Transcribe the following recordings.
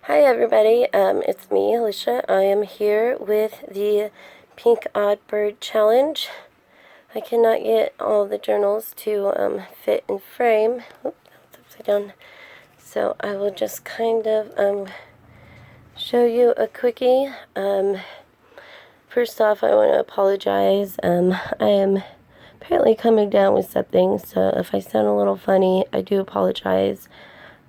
Hi everybody, it's me, Alicia. I am here with the Pink Odd Bird Challenge. I cannot get all the journals to fit in frame. Oops, that's upside down. So I will just kind of show you a quickie. First off, I want to apologize. I am apparently coming down with something, so if I sound a little funny, I do apologize.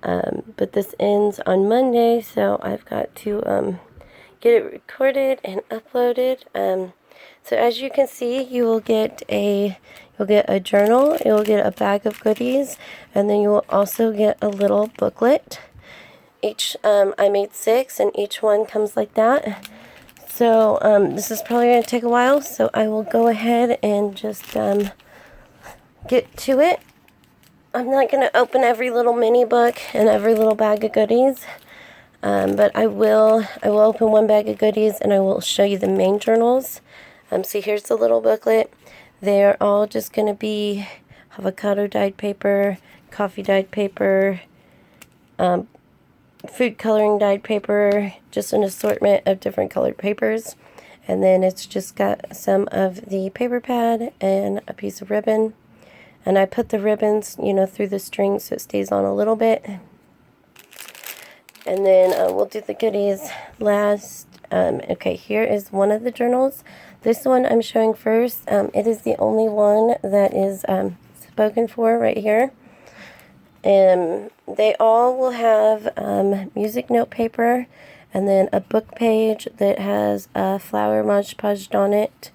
But this ends on Monday, so I've got to get it recorded and uploaded. So as you can see, you'll get a journal, you'll get a bag of goodies, and then you will also get a little booklet. I made 6, and each one comes like that. So this is probably going to take a while, so I will go ahead and just get to it. I'm not going to open every little mini book and every little bag of goodies, but I will open one bag of goodies and I will show you the main journals. So here's the little booklet. They're all just going to be avocado dyed paper, coffee dyed paper, food coloring dyed paper, just an assortment of different colored papers. And then it's just got some of the paper pad and a piece of ribbon. And I put the ribbons, through the string so it stays on a little bit. And then we'll do the goodies last. Okay, here is one of the journals. This one I'm showing first. It is the only one that is spoken for right here. And they all will have music note paper and then a book page that has a flower Mod Podged on it.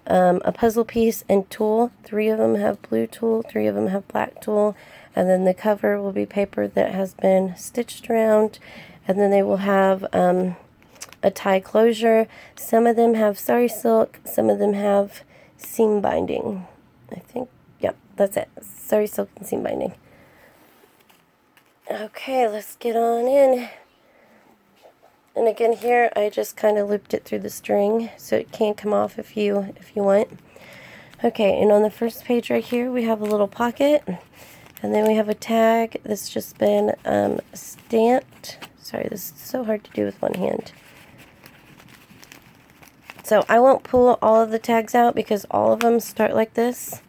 A puzzle piece and tool. 3 of them have blue tulle, 3 of them have black tulle, and then the cover will be paper that has been stitched around, and then they will have a tie closure. Some of them have sari silk, some of them have seam binding. I think, yep, that's it. Sari silk and seam binding. Okay, let's get on in. And again here, I just kind of looped it through the string so it can come off if you want. Okay, and on the first page right here, we have a little pocket. And then we have a tag that's just been stamped. Sorry, this is so hard to do with one hand. So I won't pull all of the tags out because all of them start like this.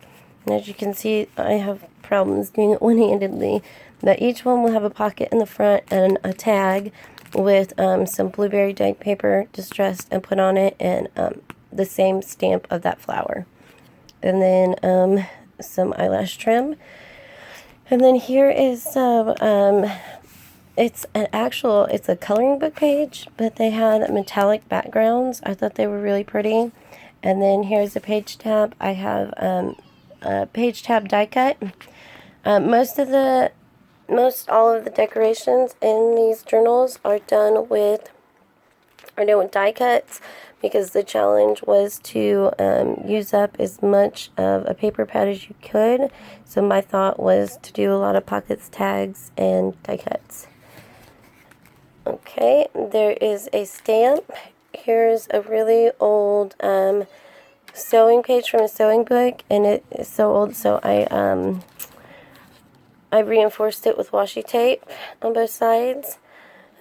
And as you can see, I have problems doing it one-handedly. But each one will have a pocket in the front and a tag with some blueberry dyed paper distressed and put on it, and the same stamp of that flower, and then some eyelash trim. And then here is it's a coloring book page, but they had metallic backgrounds. I thought they were really pretty. And then here's a page tab. I have a page tab die cut. Most all of the decorations in these journals are done with die cuts, because the challenge was to use up as much of a paper pad as you could. So my thought was to do a lot of pockets, tags, and die cuts. Okay, there is a stamp. Here's a really old sewing page from a sewing book, and it is so old, so I reinforced it with washi tape on both sides.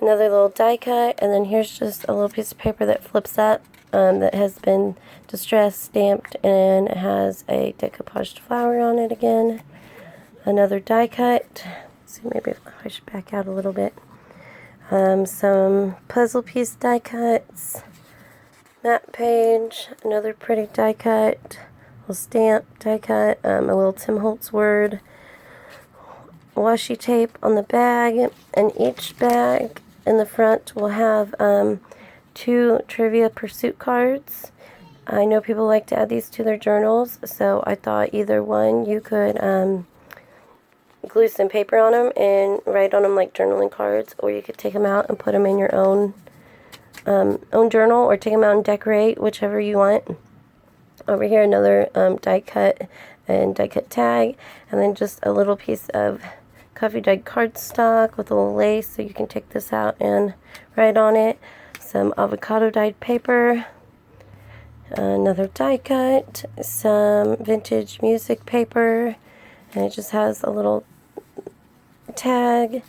Another little die cut, and then here's just a little piece of paper that flips up that has been distressed, stamped, and it has a decoupaged flower on it again. Another die cut. Let's see, maybe if I should back out a little bit. Some puzzle piece die cuts. Map page. Another pretty die cut. A little stamp die cut. A little Tim Holtz word. Washi tape on the bag, and each bag in the front will have 2 Trivia Pursuit cards. I know people like to add these to their journals, so I thought either one you could glue some paper on them and write on them like journaling cards, or you could take them out and put them in your own journal, or take them out and decorate, whichever you want. Over here, another die cut and die cut tag, and then just a little piece of coffee dyed cardstock with a little lace, so you can take this out and write on it. Some avocado dyed paper, another die cut, some vintage music paper, and it just has a little tag.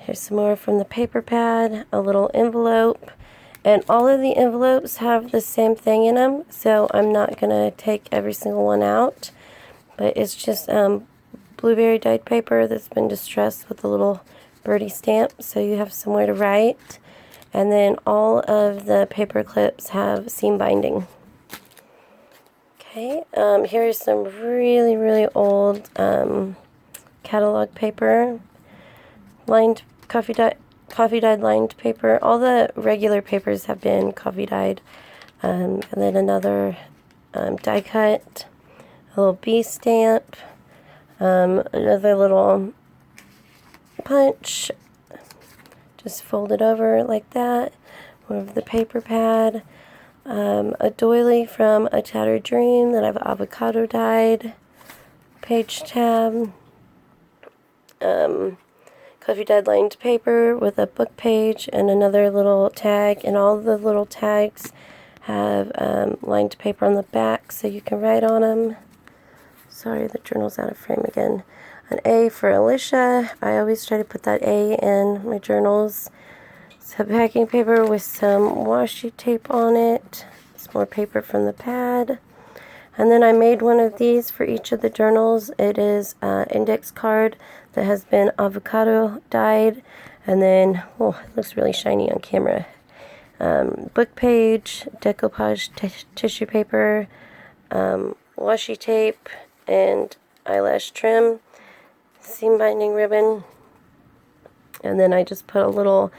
Here's some more from the paper pad, a little envelope. And all of the envelopes have the same thing in them, so I'm not going to take every single one out. But it's just blueberry dyed paper that's been distressed with a little birdie stamp, so you have somewhere to write. And then all of the paper clips have seam binding. Okay, here is some really, really old catalog paper, lined coffee dyed lined paper. All the regular papers have been coffee dyed. And then another die cut, a little bee stamp, another little punch, just folded over like that. More of the paper pad. A doily from A Tattered Dream that I've avocado dyed. Page tab. Coffee dyed lined paper with a book page and another little tag. And all the little tags have lined paper on the back so you can write on them. Sorry, the journal's out of frame again. An A for Alicia. I always try to put that A in my journals. Some packing paper with some washi tape on it. Some more paper from the pad. And then I made one of these for each of the journals. It is an index card that has been avocado dyed. And then, oh, it looks really shiny on camera. Book page, decoupage tissue paper, washi tape, and eyelash trim, seam binding ribbon. And then I just put a little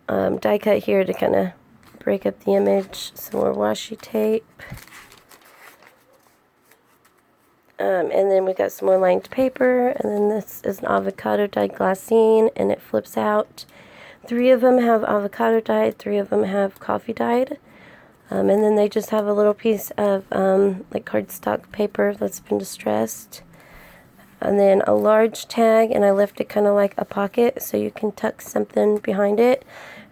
die cut here to kind of break up the image. Some more washi tape. And then we got some more lined paper. And then this is an avocado dyed glassine, and it flips out. 3 of them have avocado dyed, 3 of them have coffee dyed. And then they just have a little piece of like cardstock paper that's been distressed. And then a large tag, and I left it kind of like a pocket so you can tuck something behind it.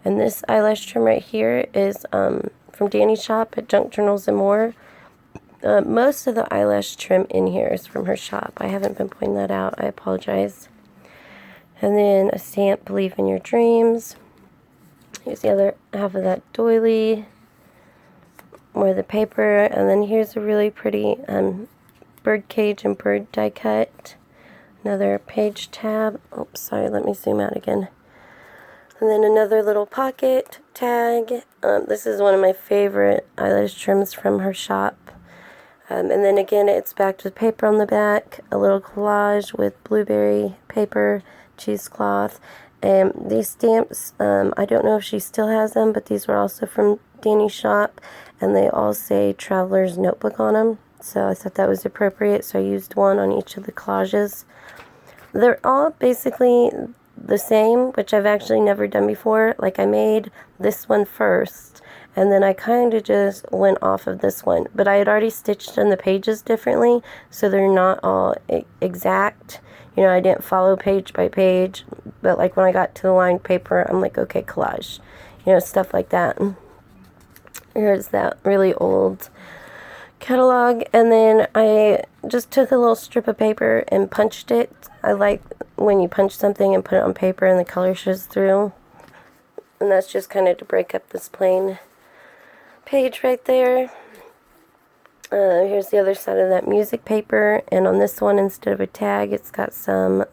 And this eyelash trim right here is from Danny's shop at Junk Journals and More. Most of the eyelash trim in here is from her shop. I haven't been pointing that out. I apologize. And then a stamp, Believe in Your Dreams. Here's the other half of that doily. More of the paper. And then here's a really pretty bird cage and bird die cut. Another page tab. Oops, sorry, let me zoom out again. And then another little pocket tag. This is one of my favorite eyelash trims from her shop. And then again, it's backed with paper on the back. A little collage with blueberry paper, cheesecloth. And these stamps, I don't know if she still has them, but these were also from Danny's shop. And they all say Traveler's Notebook on them. So I thought that was appropriate, so I used one on each of the collages. They're all basically the same, which I've actually never done before. Like, I made this one first, and then I kind of just went off of this one. But I had already stitched in the pages differently, so they're not all exact. You know, I didn't follow page by page, but like when I got to the lined paper, I'm like, okay, collage. You know, stuff like that. Here's that really old catalog, and then I just took a little strip of paper and punched it. I like when you punch something and put it on paper and the color shows through, and that's just kind of to break up this plain page right there. Here's the other side of that music paper, and on this one, instead of a tag, it's got some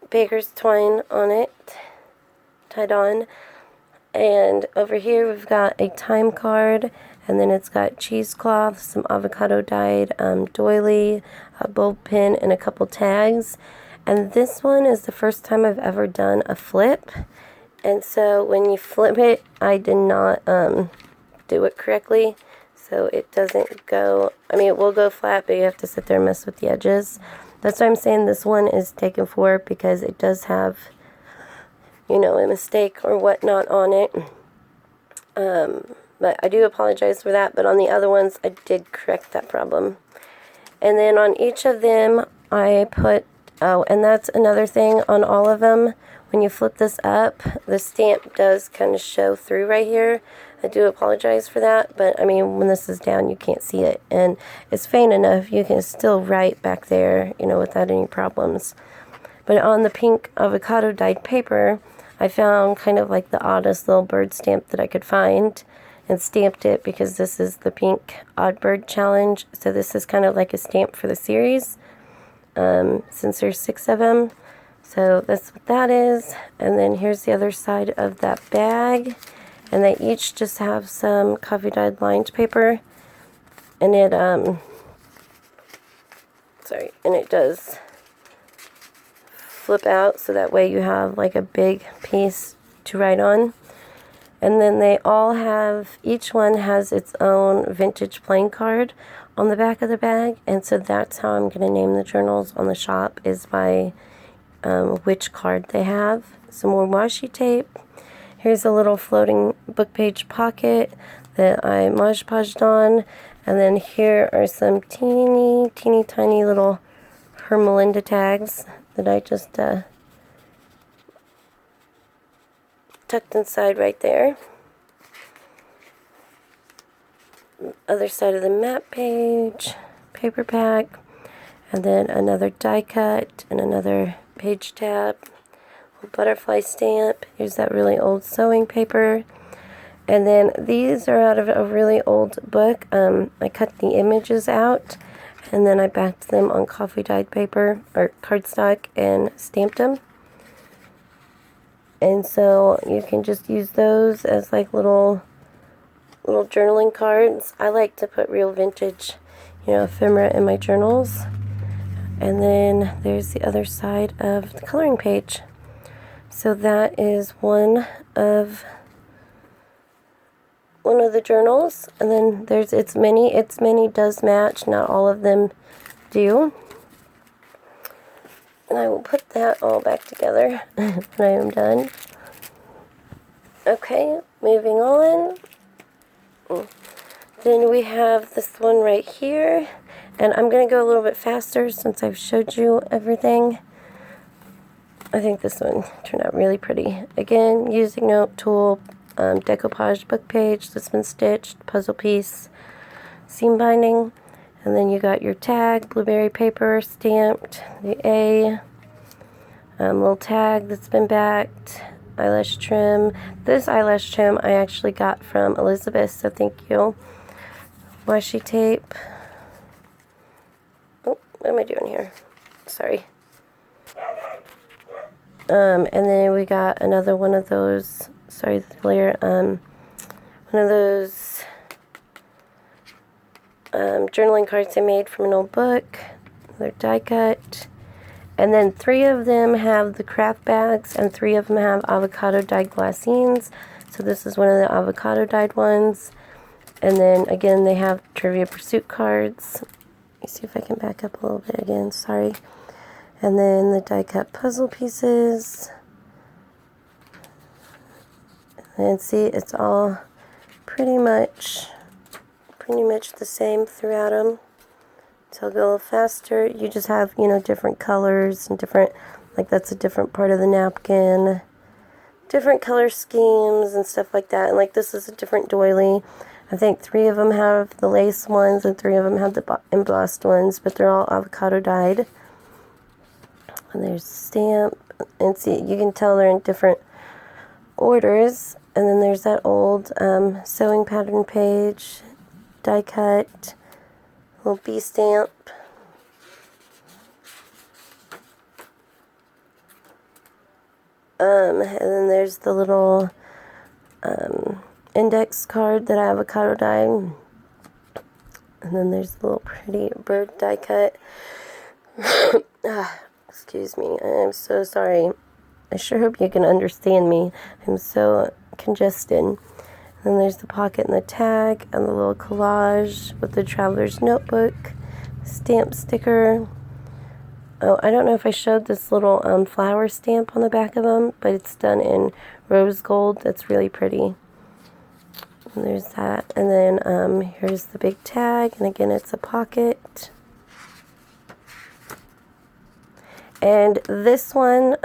baker's twine on it, tied on. And over here we've got a time card, and then it's got cheesecloth, some avocado dyed doily, a bulb pin, and a couple tags. And this one is the first time I've ever done a flip. And so when you flip it, I did not do it correctly. So it doesn't go, I mean, it will go flat, but you have to sit there and mess with the edges. That's why I'm saying this one is taken for, because it does have, you know, a mistake or whatnot on it. But I do apologize for that. But on the other ones, I did correct that problem. And then on each of them, I put, oh, and that's another thing on all of them. When you flip this up, the stamp does kind of show through right here. I do apologize for that. But, I mean, when this is down, you can't see it. And it's faint enough, you can still write back there, you know, without any problems. But on the pink avocado dyed paper, I found kind of like the oddest little bird stamp that I could find and stamped it because this is the pink odd bird challenge. So this is kind of like a stamp for the series, since there's 6 of them. So that's what that is. And then here's the other side of that bag. And they each just have some coffee dyed lined paper. And it, and it does flip out, so that way you have like a big piece to write on. And then they all have, each one has its own vintage playing card on the back of the bag. And so that's how I'm going to name the journals on the shop, is by which card they have. Some more washi tape. Here's a little floating book page pocket that I Mod Podged on. And then here are some teeny tiny little Hermelinda tags that I just tucked inside right there. Other side of the map page, paper pack, and then another die cut and another page tab, butterfly stamp. Here's that really old sewing paper. And then these are out of a really old book. I cut the images out and then I backed them on coffee dyed paper or cardstock and stamped them. And so you can just use those as like little journaling cards. I like to put real vintage, ephemera in my journals. And then there's the other side of the coloring page. So that is one of the journals. And then there's its many does match, not all of them do. And I will put that all back together when I am done. Okay, moving on. Then we have this one right here. And I'm going to go a little bit faster since I've showed you everything. I think this one turned out really pretty. Again, using note tool, decoupage book page that's been stitched, puzzle piece, seam binding. And then you got your tag, blueberry paper, stamped, the A, little tag that's been backed, eyelash trim. This eyelash trim I actually got from Elizabeth, so thank you. Washi tape. Oh, what am I doing here? Sorry. And then we got another one of those, sorry, the layer, one of those journaling cards I made from an old book. They're die cut. And then 3 of them have the craft bags, and 3 of them have avocado dyed glassines. So this is one of the avocado dyed ones. And then again, they have Trivia Pursuit cards. Let me see if I can back up a little bit again, sorry. And then the die cut puzzle pieces. And see, it's all pretty much the same throughout them. So I'll go a little faster. You just have, different colors and different, like that's a different part of the napkin. Different color schemes and stuff like that. And like this is a different doily. I think 3 of them have the lace ones and 3 of them have the embossed ones, but they're all avocado dyed. And there's the stamp. And see, you can tell they're in different orders. And then there's that old sewing pattern page, die cut, little bee stamp. And then there's the little index card that I avocado dyed. And then there's the little pretty bird die cut. Excuse me, I am so sorry. I sure hope you can understand me. I'm so congested. And then there's the pocket and the tag and the little collage with the traveler's notebook, stamp sticker. Oh, I don't know if I showed this little flower stamp on the back of them, but it's done in rose gold. That's really pretty. And there's that. And then here's the big tag, and again it's a pocket. And this one,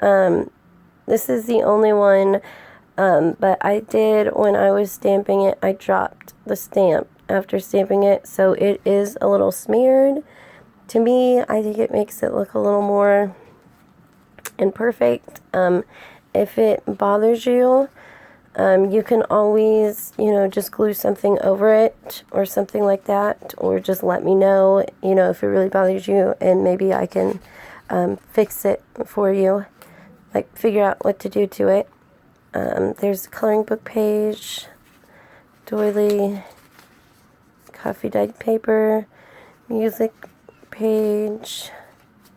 this is the only one, but I did, when I was stamping it, I dropped the stamp after stamping it, so it is a little smeared. To me, I think it makes it look a little more and perfect. If it bothers you, you can always, just glue something over it or something like that, or just let me know, if it really bothers you, and maybe I can fix it for you, like figure out what to do to it. There's a coloring book page, doily, coffee dyed paper, music page,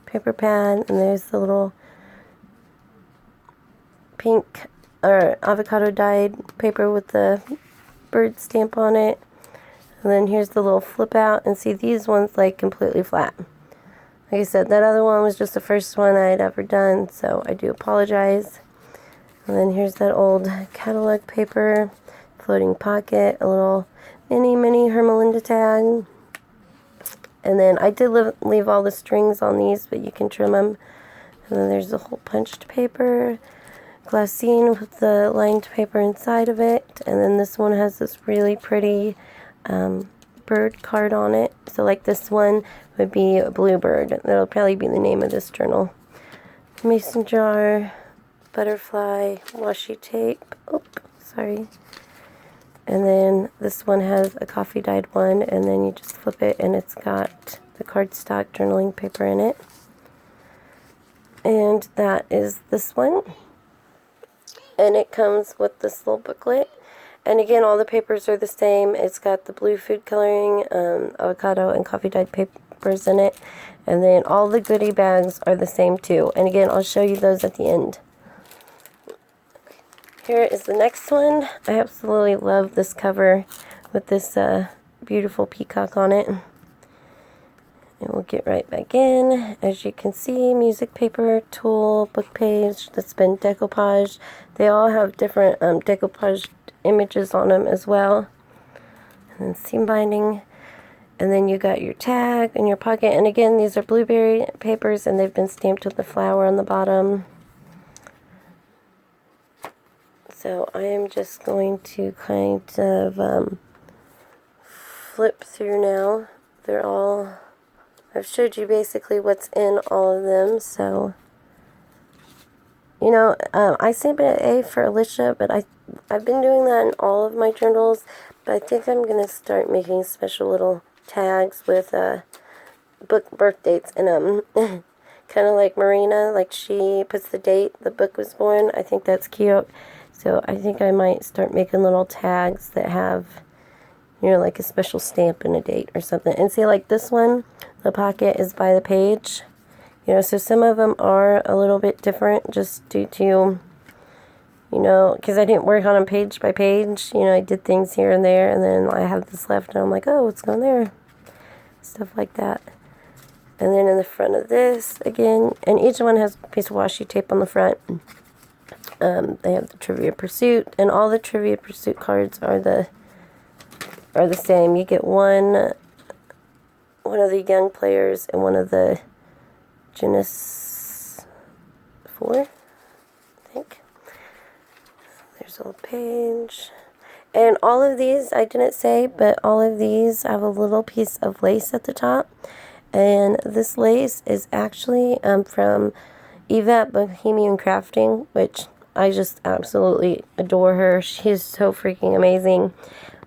paper pad, and there's the little pink or avocado dyed paper with the bird stamp on it. And then here's the little flip out, and see, these ones like completely flat. Like I said, that other one was just the first one I had ever done, so I do apologize. And then here's that old catalog paper, floating pocket, a little mini Hermelinda tag. And then I did leave all the strings on these, but you can trim them. And then there's the whole punched paper, glassine with the lined paper inside of it. And then this one has this really pretty bird card on it. So like this one would be a bluebird. That'll probably be the name of this journal. Mason jar, butterfly, washi tape. Sorry. And then this one has a coffee dyed one, and then you just flip it and it's got the cardstock journaling paper in it. And that is this one. And it comes with this little booklet. And again, all the papers are the same. It's got the blue food coloring, avocado and coffee dyed papers in it. And then all the goodie bags are the same too. And again, I'll show you those at the end. Here is the next one. I absolutely love this cover with this beautiful peacock on it. And we'll get right back in. As you can see, music paper, tulle, book page that's been decoupaged. They all have different decoupaged images on them as well. And then seam binding. And then you got your tag and your pocket. And again, these are blueberry papers, and they've been stamped with the flower on the bottom. So I am just going to kind of flip through now. I've showed you basically what's in all of them. So, I stamped an A for Alicia, but I've been doing that in all of my journals. But I think I'm going to start making special little tags with book birth dates in them. Kind of like Marina, like she puts the date the book was born. I think that's cute. So I think I might start making little tags that have, like a special stamp and a date or something. And see, like this one, the pocket is by the page. So some of them are a little bit different just due to, because I didn't work on them page by page. I did things here and there, and then I have this left, and I'm like, oh, what's going there? Stuff like that. And then in the front of this, again, and each one has a piece of washi tape on the front. They have the Trivia Pursuit, and all the Trivia Pursuit cards are the same. You get one of the young players and one of the Genesis 4, I think. There's a little page. And all of these, I didn't say, but all of these have a little piece of lace at the top. And this lace is actually from Yvette Bohemian Crafting, which I just absolutely adore her. She's so freaking amazing.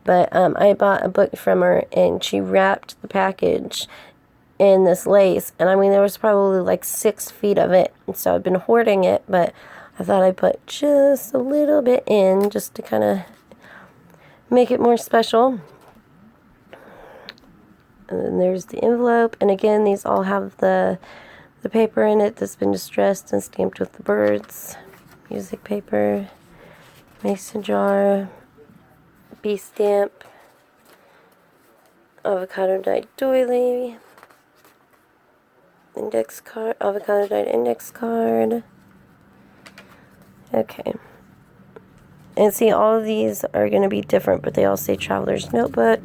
But I bought a book from her, and she wrapped the package in this lace. And I mean, there was probably like 6 feet of it. And so I've been hoarding it, but I thought I'd put just a little bit in just to kind of make it more special. And then there's the envelope. And again, these all have the paper in it that's been distressed and stamped with the birds. Music paper, mason jar, bee stamp, avocado dyed doily, index card, avocado dyed index card. Okay. And see, all of these are going to be different, but they all say Traveler's Notebook.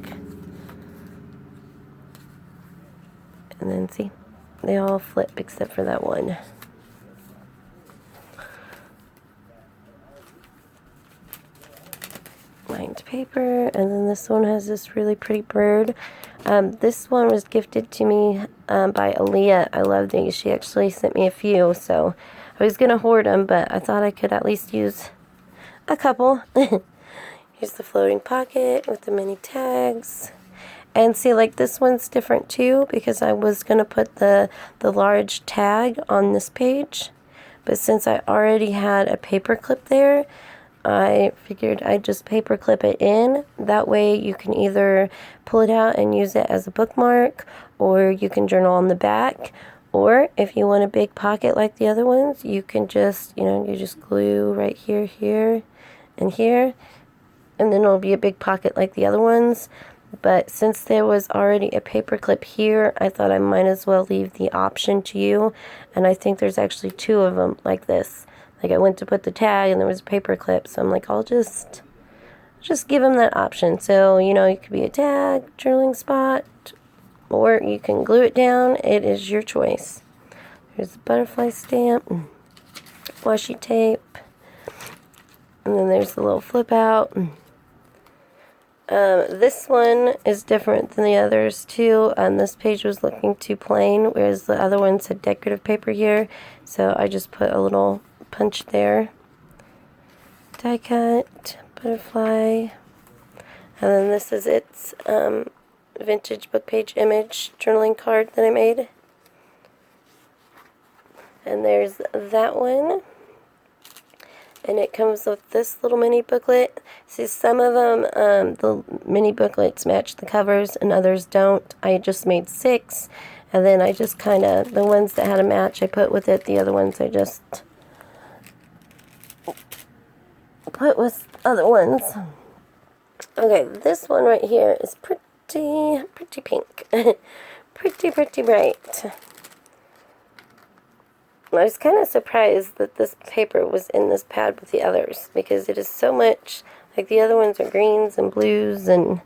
And then see, they all flip except for that one. Lined paper, and then this one has this really pretty bird. This one was gifted to me by Aaliyah. I love these. She actually sent me a few, so I was going to hoard them, but I thought I could at least use a couple. Here's the floating pocket with the mini tags. And see, like, this one's different too, because I was going to put the large tag on this page. But since I already had a paper clip there, I figured I'd just paper clip it in. That way you can either pull it out and use it as a bookmark, or you can journal on the back. Or if you want a big pocket like the other ones, you can just, you just glue right here, here, and here. And then it'll be a big pocket like the other ones. But since there was already a paper clip here, I thought I might as well leave the option to you. And I think there's actually 2 of them like this. Like, I went to put the tag and there was a paper clip. So I'm like, I'll just give them that option. So, it could be a tag, journaling spot, or you can glue it down. It is your choice. There's the butterfly stamp, washi tape, and then there's the little flip out. This one is different than the others too. This page was looking too plain, whereas the other ones had decorative paper here. So I just put a little punch there. Die cut, butterfly. And then this is its vintage book page image journaling card that I made. And there's that one. And it comes with this little mini booklet. See, some of them, the mini booklets match the covers and others don't. I just made 6. And then I just kind of, the ones that had a match I put with it. The other ones I just put with other ones. Okay, this one right here is pretty pink. pretty bright. I was kind of surprised that this paper was in this pad with the others, because it is so much, like the other ones are greens and blues, and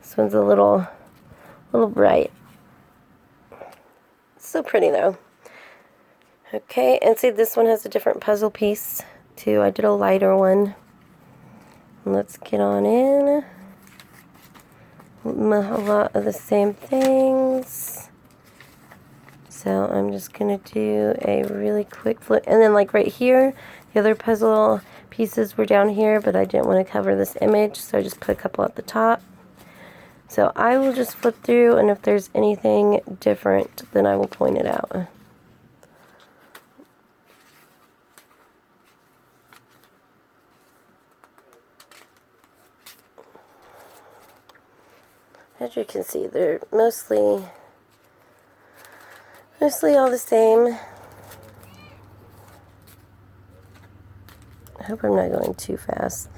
this one's a little bright. So pretty though. Okay, and see, this one has a different puzzle piece too. I did a lighter one. Let's get on in. A lot of the same things. So I'm just going to do a really quick flip. And then like right here, the other puzzle pieces were down here, but I didn't want to cover this image, so I just put a couple at the top. So I will just flip through, and if there's anything different, then I will point it out. As you can see, they're mostly all the same. I hope I'm not going too fast.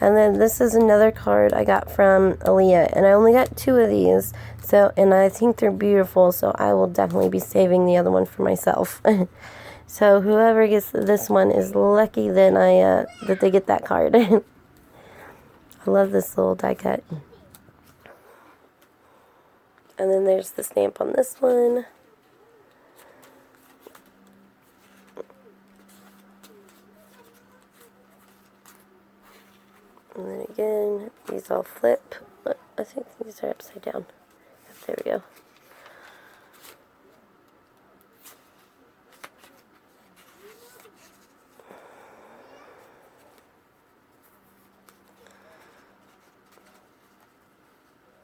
And then this is another card I got from Aaliyah, and I only got 2 of these. So, and I think they're beautiful, so I will definitely be saving the other one for myself. So whoever gets this one is lucky that that they get that card. I love this little die cut. And then there's the stamp on this one. And then again, these all flip. I think these are upside down. There we go.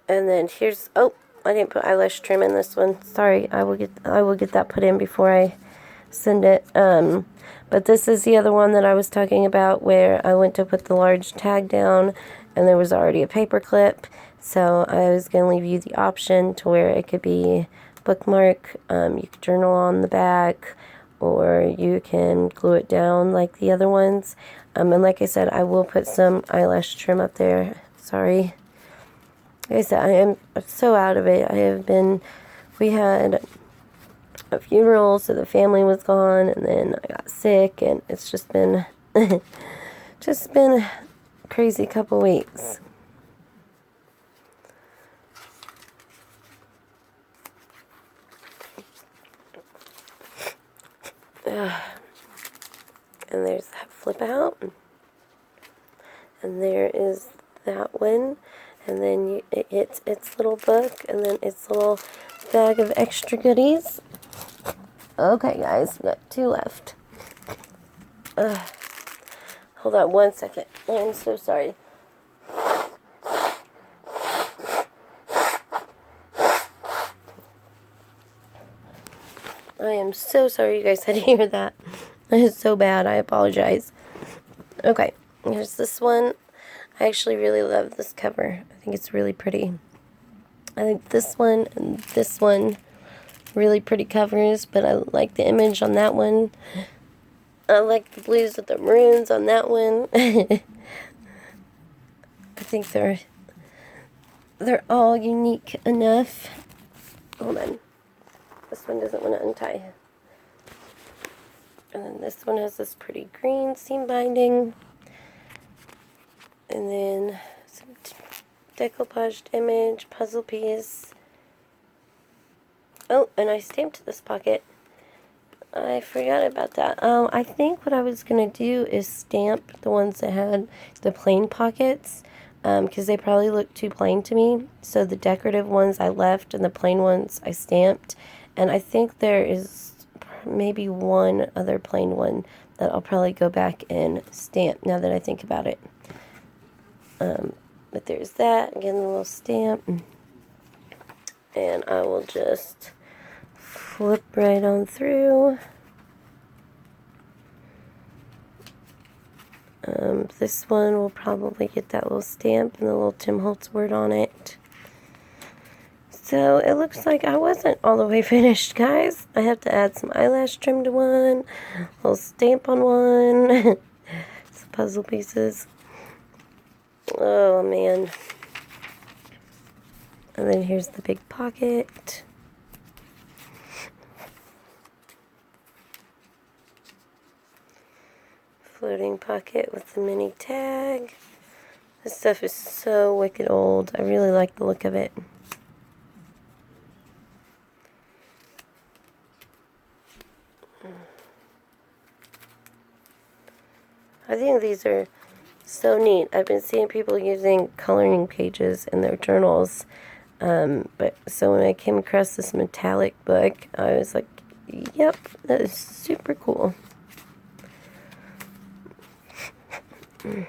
And then here's, oh, I didn't put eyelash trim in this one. Sorry, I will get that put in before I send it. But this is the other one that I was talking about, where I went to put the large tag down and there was already a paper clip. So I was going to leave you the option to where it could be bookmark. You could journal on the back, or you can glue it down like the other ones. And like I said, I will put some eyelash trim up there. Sorry. Like I said, I am so out of it. We had a funeral, so the family was gone, and then I got sick, and it's just been a crazy couple weeks. And there's that flip out, and there is that one, and then it's its little book, and then its little bag of extra goodies. Okay, guys, we got 2 left. Hold on one second. I'm so sorry. I am so sorry you guys had to hear that. That is so bad. I apologize. Okay, here's this one. I actually really love this cover. I think it's really pretty. I think this one and this one, really pretty covers, but I like the image on that one. I like the blues with the maroons on that one. I think they're all unique enough. Hold on. This one doesn't want to untie. And then this one has this pretty green seam binding. And then some decoupaged image, puzzle piece. Oh, and I stamped this pocket. I forgot about that. I think what I was going to do is stamp the ones that had the plain pockets, because they probably look too plain to me. So the decorative ones I left and the plain ones I stamped. And I think there is maybe one other plain one that I'll probably go back and stamp now that I think about it. But there's that. Again, the little stamp. And I will just flip right on through. This one will probably get that little stamp and the little Tim Holtz word on it. So it looks like I wasn't all the way finished, guys. I have to add some eyelash trim to one, a little stamp on one, some puzzle pieces. Oh, man. And then here's the big pocket. Floating pocket with the mini tag. This stuff is so wicked old. I really like the look of it. I think these are so neat. I've been seeing people using coloring pages in their journals. But so when I came across this metallic book, I was like, yep, that is super cool. And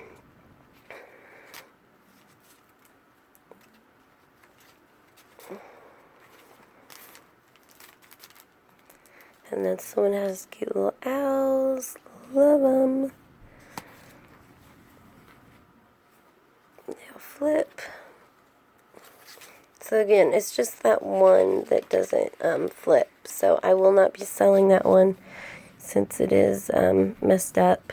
this one has cute little owls. Love them. They'll flip. So again, it's just that one that doesn't flip. So I will not be selling that one since it is messed up.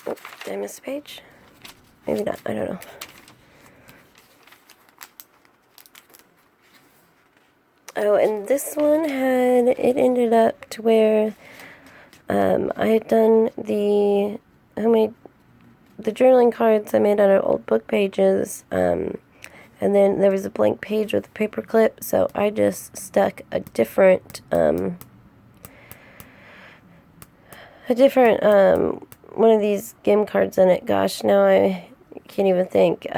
Oh, did I miss a page? Maybe not. I don't know. Oh, and this one it ended up to where I had done the journaling cards I made out of old book pages, and then there was a blank page with a paper clip, so I just stuck a different one of these game cards in it. Gosh, now I can't even think.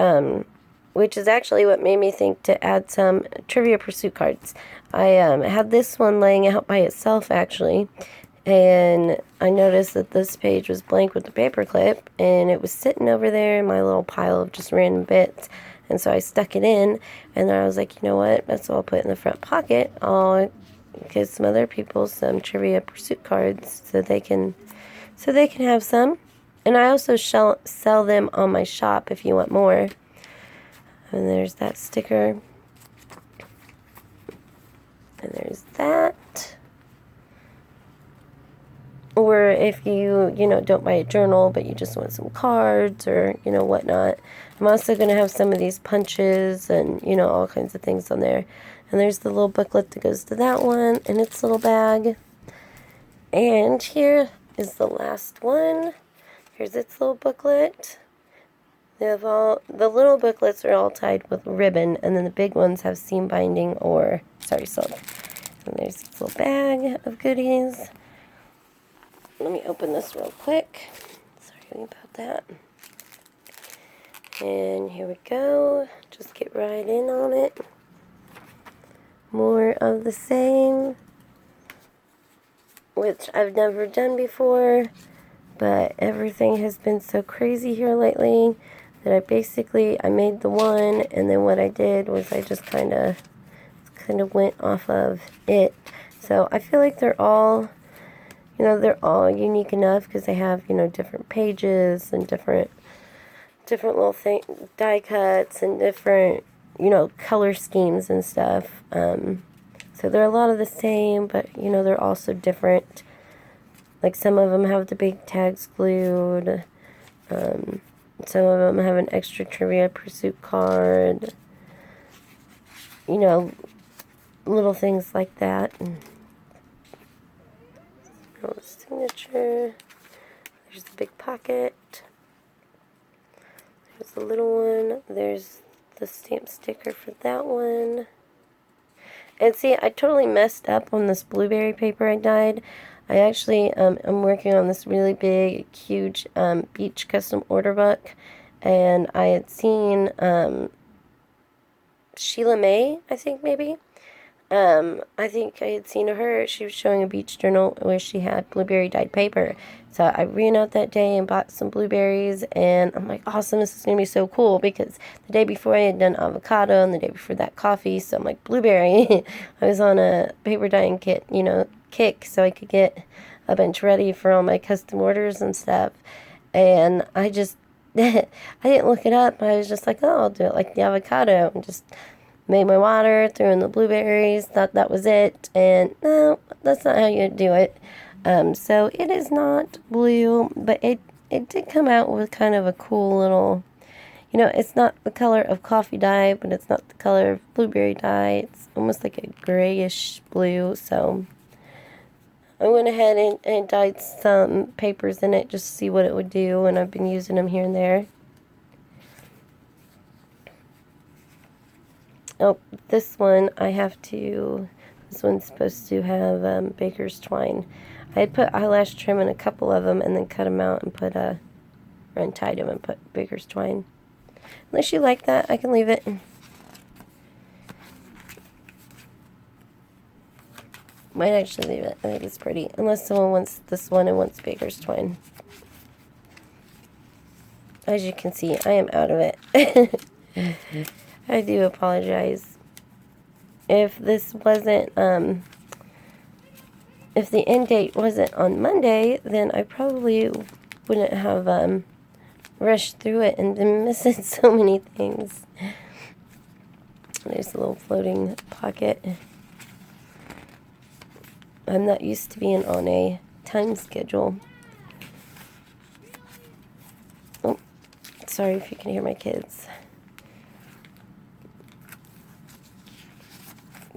Which is actually what made me think to add some Trivia Pursuit cards. I had this one laying out by itself, actually, and I noticed that this page was blank with the paper clip, and it was sitting over there in my little pile of just random bits, and so I stuck it in, and then I was like, you know what, that's all I'll put in the front pocket. I'll give some other people some Trivia Pursuit cards so they can have some, and I also sell them on my shop if you want more. And there's that sticker. And there's that. Or if you don't buy a journal, but you just want some cards or, whatnot. I'm also going to have some of these punches and, all kinds of things on there. And there's the little booklet that goes to that one in its little bag. And here is the last one. Here's its little booklet. The little booklets are all tied with ribbon, and then the big ones have seam binding or, silk. And there's this little bag of goodies. Let me open this real quick. Sorry about that. And here we go. Just get right in on it. more of the same, which I've never done before, but everything has been so crazy here lately that I made the one, and then what I did was I just kind of went off of it. So I feel like they're all unique enough because they have, different pages and different little die cuts and different, color schemes and stuff. So they're a lot of the same, but, they're also different. Like some of them have the big tags glued. Some of them have an extra Trivia Pursuit card. Little things like that. And signature. There's the big pocket. There's the little one. There's the stamp sticker for that one. And see, I totally messed up on this blueberry paper I dyed. I actually am working on this really big, huge beach custom order book. And I had seen Sheila May, I think maybe. I think I had seen her. She was showing a beach journal where she had blueberry dyed paper. So I ran out that day and bought some blueberries, and I'm like, awesome, this is going to be so cool, because the day before I had done avocado, and the day before that coffee, so I'm like, blueberry. I was on a paper dyeing kit, kick, so I could get a bunch ready for all my custom orders and stuff. And I just, I didn't look it up. I was just like, oh, I'll do it like the avocado, and just made my water, threw in the blueberries, thought that was it, and no, that's not how you do it. So it is not blue, but it did come out with kind of a cool little, it's not the color of coffee dye, but it's not the color of blueberry dye. It's almost like a grayish blue, so I went ahead and dyed some papers in it just to see what it would do, and I've been using them here and there. Oh, this one this one's supposed to have baker's twine. I had put eyelash trim in a couple of them and then cut them out and untied them and put baker's twine. Unless you like that, I can leave it. Might actually leave it. I think it's pretty. Unless someone wants this one and wants baker's twine. As you can see, I am out of it. I do apologize. If this wasn't, if the end date wasn't on Monday, then I probably wouldn't have rushed through it and been missing so many things. There's a little floating pocket. I'm not used to being on a time schedule. Oh, sorry if you can hear my kids.